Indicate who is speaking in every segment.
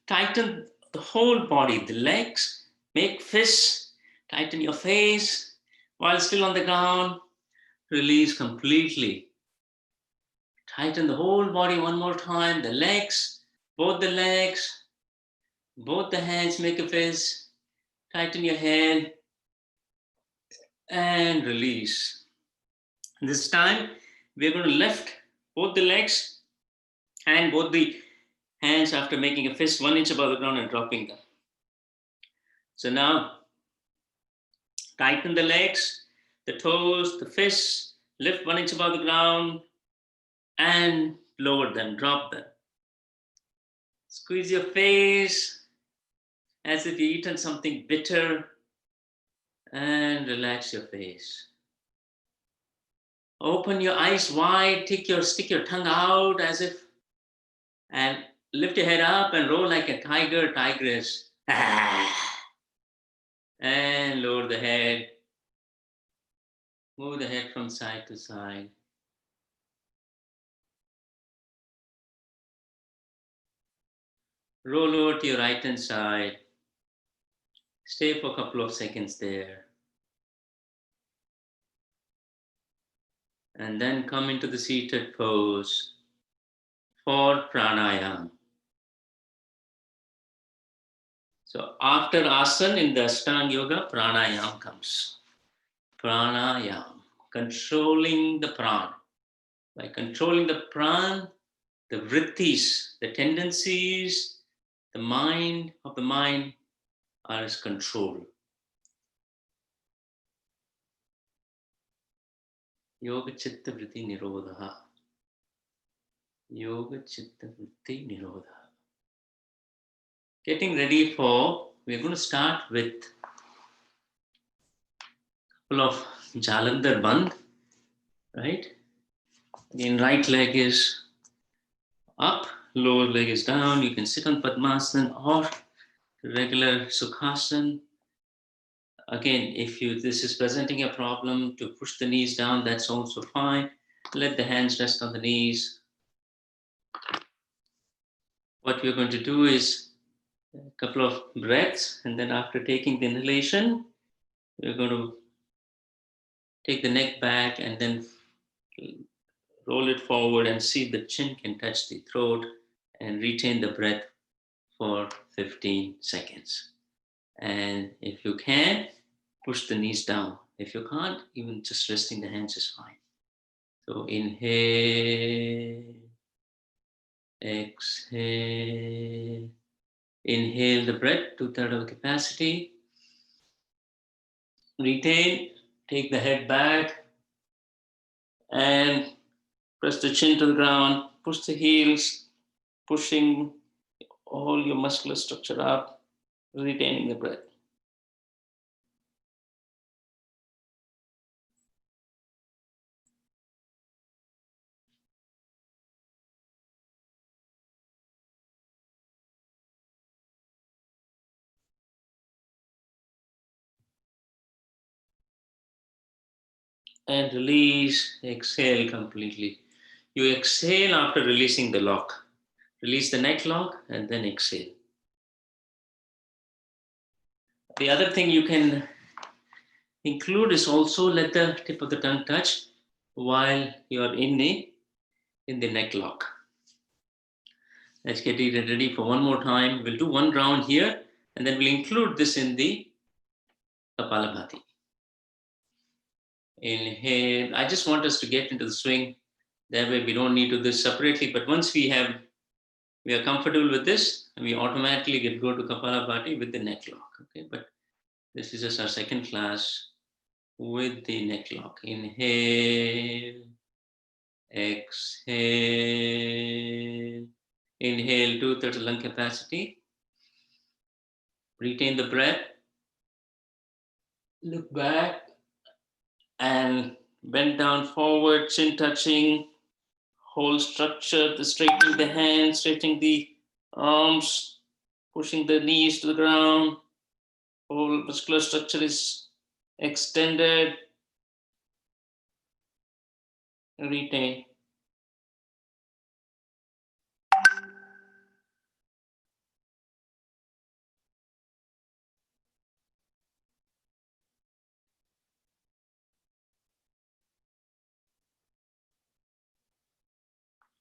Speaker 1: Tighten the whole body, the legs, make fists, tighten your face while still on the ground. Release completely. Tighten the whole body one more time, the legs, both the legs, both the hands, make a fist, tighten your head and release. This time we're going to lift both the legs and both the hands after making a fist 1 inch above the ground and dropping them. So now tighten the legs, the toes, the fists, lift 1 inch above the ground and lower them, drop them. Squeeze your face as if you've eaten something bitter and relax your face. Open your eyes wide, stick your tongue out as if, and lift your head up and roll like a tiger, tigress. And lower the head. Move the head from side to side. Roll over to your right hand side. Stay for a couple of seconds there. And then come into the seated pose for pranayama. So after asana in the Ashtanga Yoga, pranayama comes. Pranayama, controlling the pran. By controlling the pran, the vrittis, the tendencies, the mind of the mind are as control. Yoga chitta vritti nirodha. Yoga chitta vritti nirodha. Getting ready we're going to start with a couple of Jalandhar Bandh, right? Again, right leg is up, lower leg is down. You can sit on Padmasana or regular Sukhasana. Again, if this is presenting a problem to push the knees down, that's also fine. Let the hands rest on the knees. What we're going to do is a couple of breaths, and then after taking the inhalation, we're going to take the neck back and then roll it forward and see if the chin can touch the throat and retain the breath for 15 seconds. And if you can, push the knees down. If you can't, even just resting the hands is fine. So inhale, exhale. Inhale the breath, 2/3 of the capacity. Retain, take the head back and press the chin to the ground, push the heels, pushing all your muscular structure up, retaining the breath. And release, exhale completely. You exhale after releasing the lock. Release the neck lock and then exhale. The other thing you can include is also let the tip of the tongue touch while you're in the neck lock. Let's get it ready for one more time. We'll do one round here and then we'll include this in the Palabhati. Inhale. I just want us to get into the swing. That way we don't need to do this separately. But once we are comfortable with this, we automatically go to Kapalabhati with the neck lock. Okay, but this is just our second class with the neck lock. Inhale, exhale. Inhale, 2/3 lung capacity. Retain the breath. Look back and bend down forward, chin touching. Whole structure, straightening the hands, straightening the arms, pushing the knees to the ground. Whole muscular structure is extended. Retain.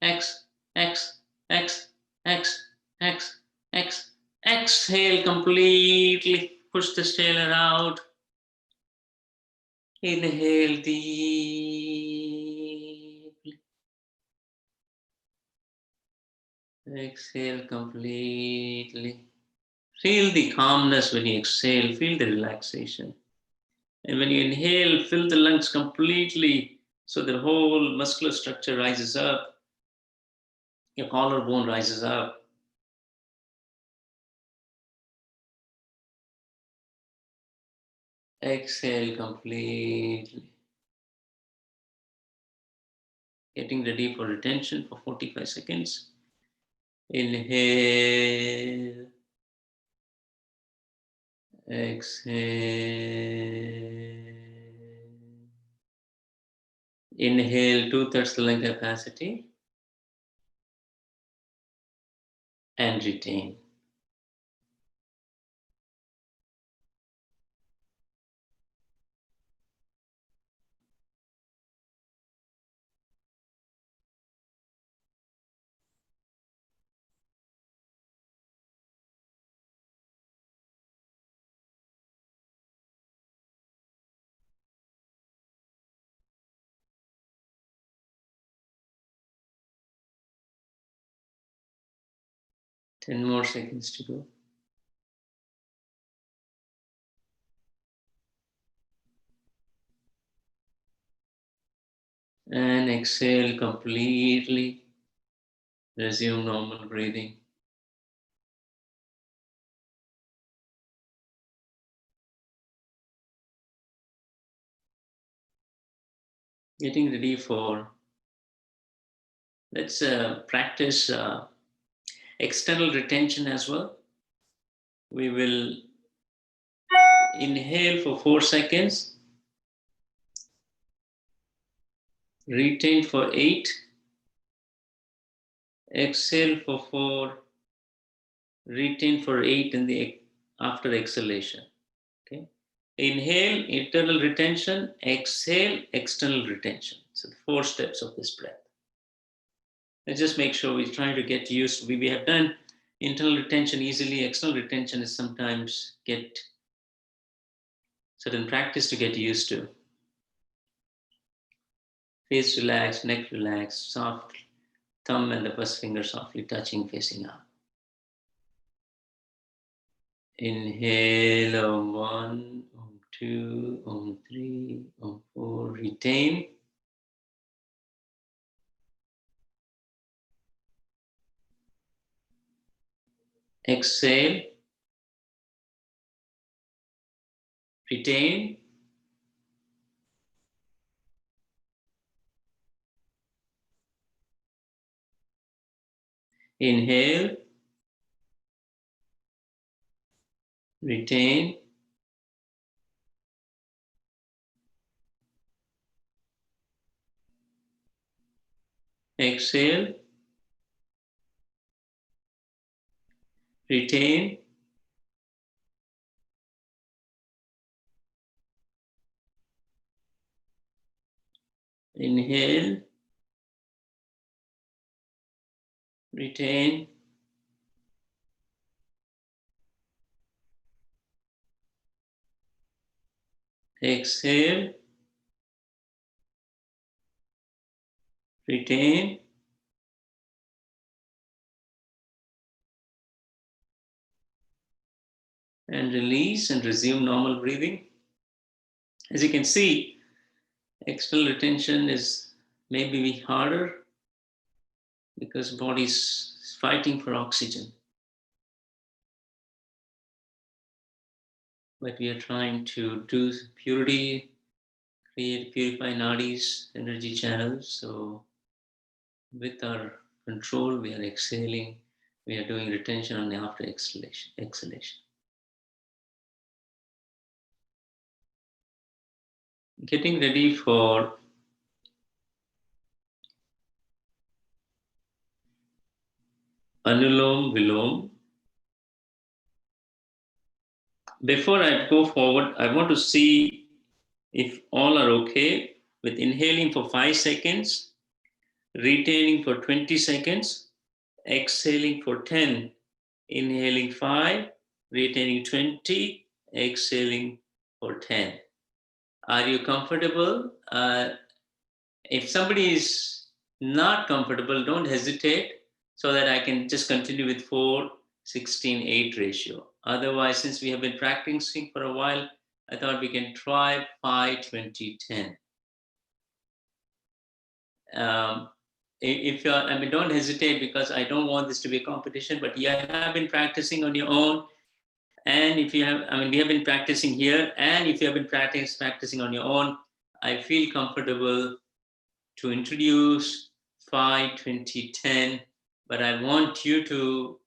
Speaker 1: X, X, X, X, X, X. Exhale completely. Push the inhaler out. Inhale deeply. Exhale completely. Feel the calmness when you exhale. Feel the relaxation. And when you inhale, fill the lungs completely so the whole muscular structure rises up. Your collarbone rises up. Exhale completely. Getting ready for retention for 45 seconds. Inhale. Exhale. Inhale 2/3 the lung capacity and retain. Ten more seconds to go. And exhale completely. Resume normal breathing. Getting ready for, let's practice external retention as well. We will inhale for 4 seconds, retain for 8, exhale for 4, retain for 8 in the after exhalation. Okay. Inhale, internal retention, exhale, external retention. So the 4 steps of this breath. Let's just make sure we're trying to get used. We have done internal retention easily. External retention is sometimes get certain practice to get used to. Face relaxed, neck relaxed, soft thumb and the first finger softly touching, facing up. Inhale, Om 1, Om 2, Om 3, Om 4. Retain. Exhale. Retain. Inhale. Retain. Exhale. Retain. Inhale. Retain. Exhale. Retain. And release and resume normal breathing. As you can see, external retention is maybe harder because body is fighting for oxygen. But we are trying to do purity, purify nadis, energy channels. So with our control, we are exhaling. We are doing retention on the after exhalation. Getting ready for Anulom Vilom. Before I go forward, I want to see if all are okay with inhaling for 5 seconds, retaining for 20 seconds, exhaling for 10, inhaling 5, retaining 20, exhaling for 10. Are you comfortable? If somebody is not comfortable, don't hesitate so that I can just continue with 4, 16, 8 ratio. Otherwise, since we have been practicing for a while, I thought we can try 5, 20, 10. If you're, I mean, don't hesitate because I don't want this to be a competition, but you have been practicing on your own. And if you have, I mean, we have been practicing here, and if you have been practicing on your own, I feel comfortable to introduce 5, 20, 10, but I want you to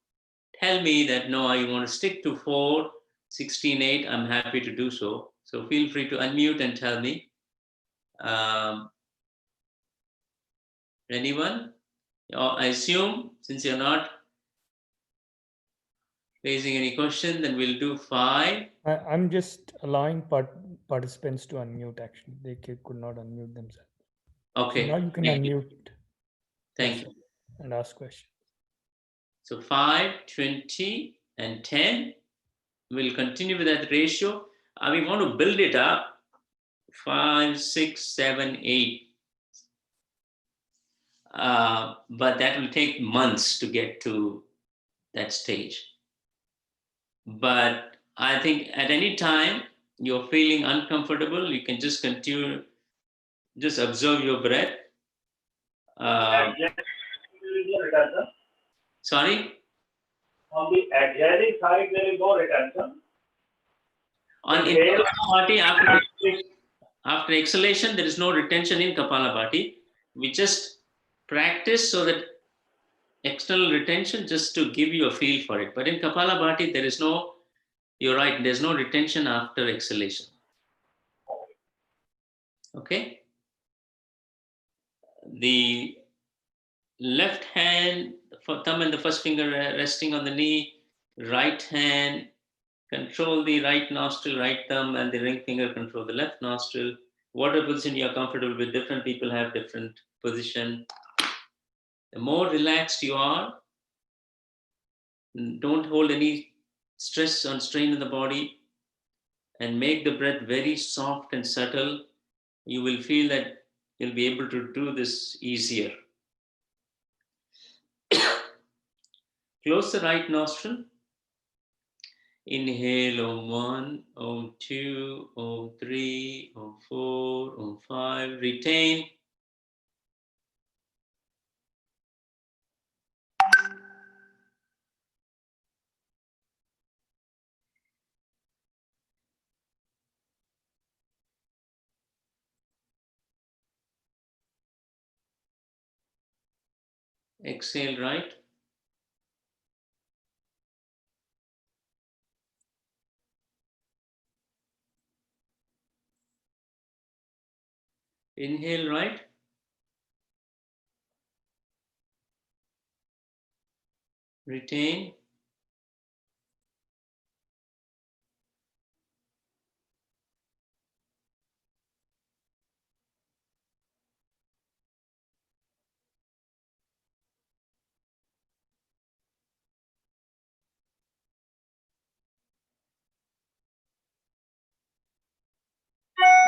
Speaker 1: tell me that no, I want to stick to 4, 16, 8. I'm happy to do so. So feel free to unmute and tell me. Anyone? I assume since you're not raising any question, then we'll do 5.
Speaker 2: I'm just allowing participants to unmute. Actually, they could not unmute themselves.
Speaker 1: Okay.
Speaker 2: So now you can unmute.
Speaker 1: Thank you.
Speaker 2: And ask questions.
Speaker 1: So 5, 20, and 10. We'll continue with that ratio. We want to build it up. 5, 6, 7, 8. But that will take months to get to that stage. But I think at any time you're feeling uncomfortable, you can just continue, just observe your breath. Sorry?
Speaker 3: On the adhering side, there is no retention.
Speaker 1: On in Kapalabhati, after exhalation, there is no retention in Kapalabhati. We just practice so that external retention just to give you a feel for it. But in Kapalabhati, there is no, you're right, there's no retention after exhalation. Okay? The left hand, thumb and the first finger resting on the knee, right hand, control the right nostril, right thumb, and the ring finger control the left nostril. Whatever position you're comfortable with, different people have different position. The more relaxed you are, don't hold any stress or strain in the body, and make the breath very soft and subtle. You will feel that you'll be able to do this easier. Close the right nostril. Inhale Om 1, Om 2, Om 3, Om 4, Om 5. Retain. Exhale right. Inhale right. Retain.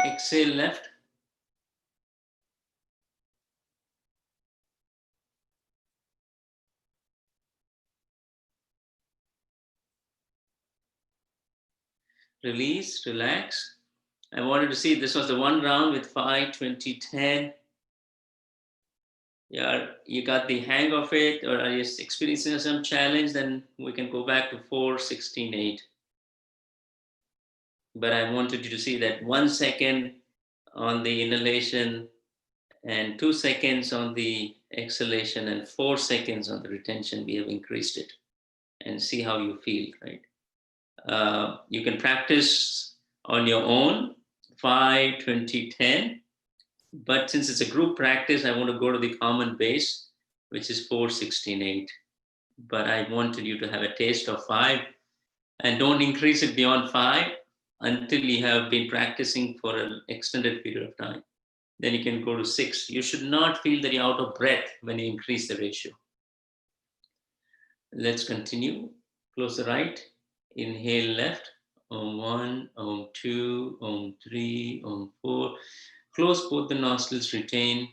Speaker 1: Exhale left. Release, relax. I wanted to see, this was the one round with 5, 20, 10. Yeah, you got the hang of it, or are you experiencing some challenge? Then we can go back to 4, 16, 8. But I wanted you to see that 1 second on the inhalation and 2 seconds on the exhalation and 4 seconds on the retention. We have increased it, and see how you feel, right? You can practice on your own, 5, 20, 10. But since it's a group practice, I want to go to the common base, which is 4, 16, 8. But I wanted you to have a taste of 5, and don't increase it beyond 5 until you have been practicing for an extended period of time. Then you can go to 6. You should not feel that you're out of breath when you increase the ratio. Let's continue. Close the right. Inhale left. Om 1, Om 2, Om 3, Om 4. Close both the nostrils, retain.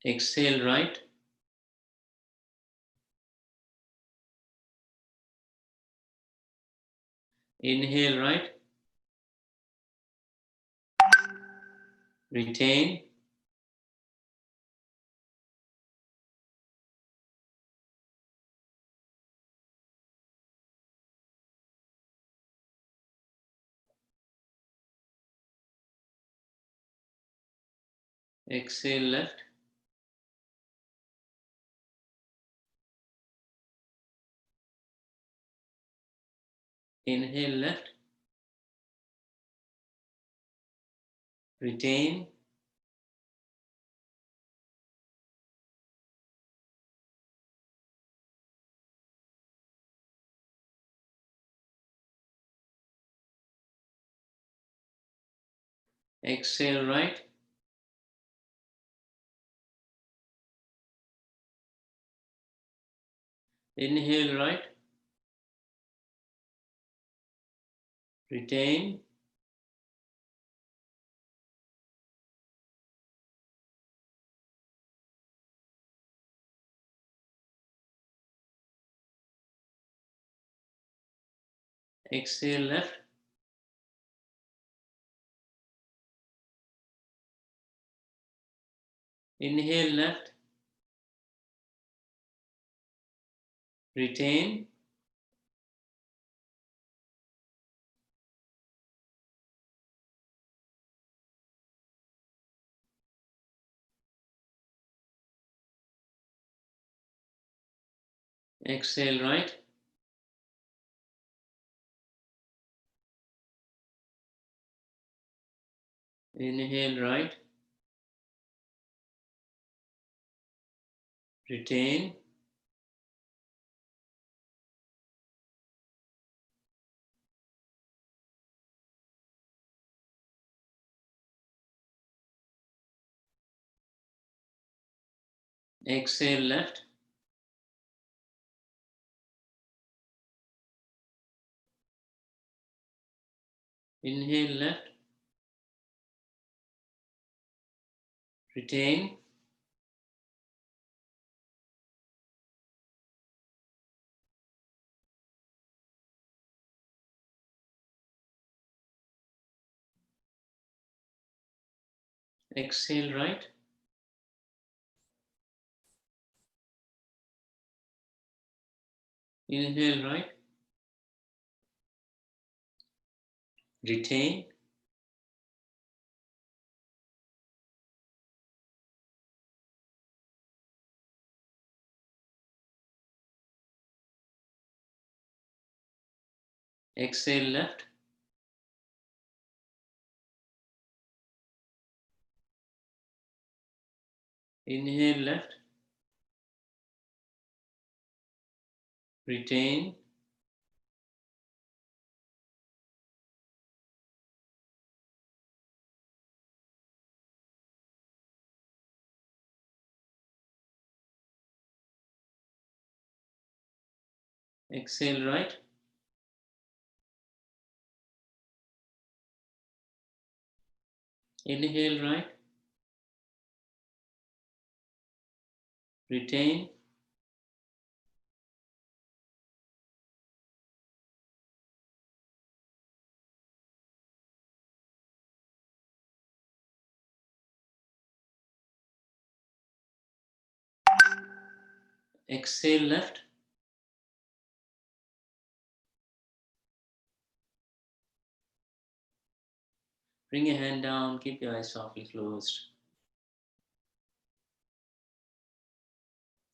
Speaker 1: Exhale right. Inhale right. Retain. Exhale left. Inhale left. Retain. Exhale right. Inhale right. Retain. Exhale left. Inhale left. Retain. Exhale right. Inhale right. Retain. Exhale left. Inhale left. Retain. Exhale right. Inhale right. Retain. Exhale left. Inhale left. Retain. Exhale right. Inhale right. Retain. Exhale left. Bring your hand down. Keep your eyes softly closed.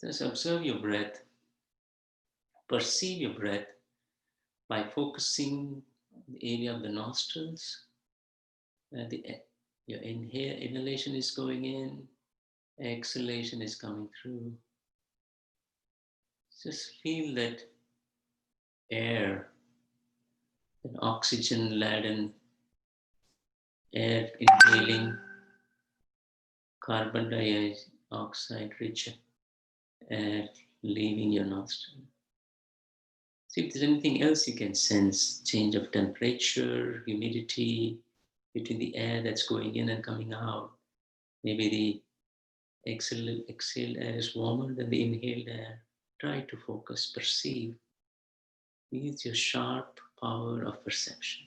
Speaker 1: Just observe your breath. Perceive your breath by focusing on the area of the nostrils where your inhalation is going in, exhalation is coming through. Just feel that air, that oxygen-laden air inhaling, carbon dioxide rich air leaving your nostril. See if there's anything else you can sense, change of temperature, humidity between the air that's going in and coming out. Maybe the exhaled air is warmer than the inhaled air. Try to focus, perceive. Use your sharp power of perception.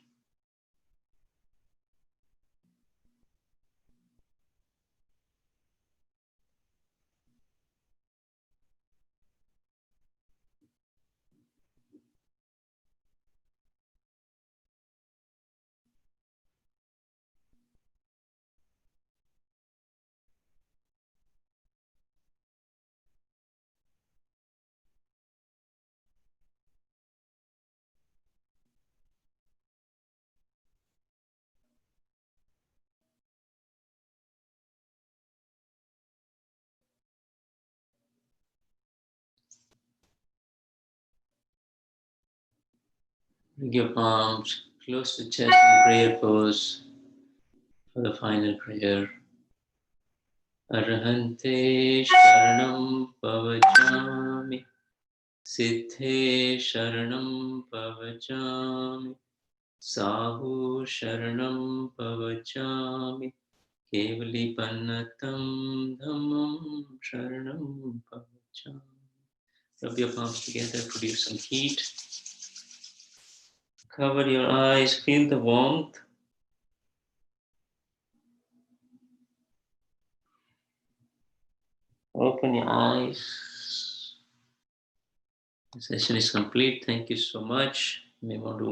Speaker 1: Bring your palms close to chest in prayer pose for the final prayer. Arhante Sharanam Pavachami Siddhe Sharanam Pavachami Sahu Sharanam Pavachami Kevali Pannatam Dhammam Sharanam Pavachami. Rub your palms together, produce some heat. Cover your eyes, feel the warmth. Open your eyes. The session is complete. Thank you so much. You may want to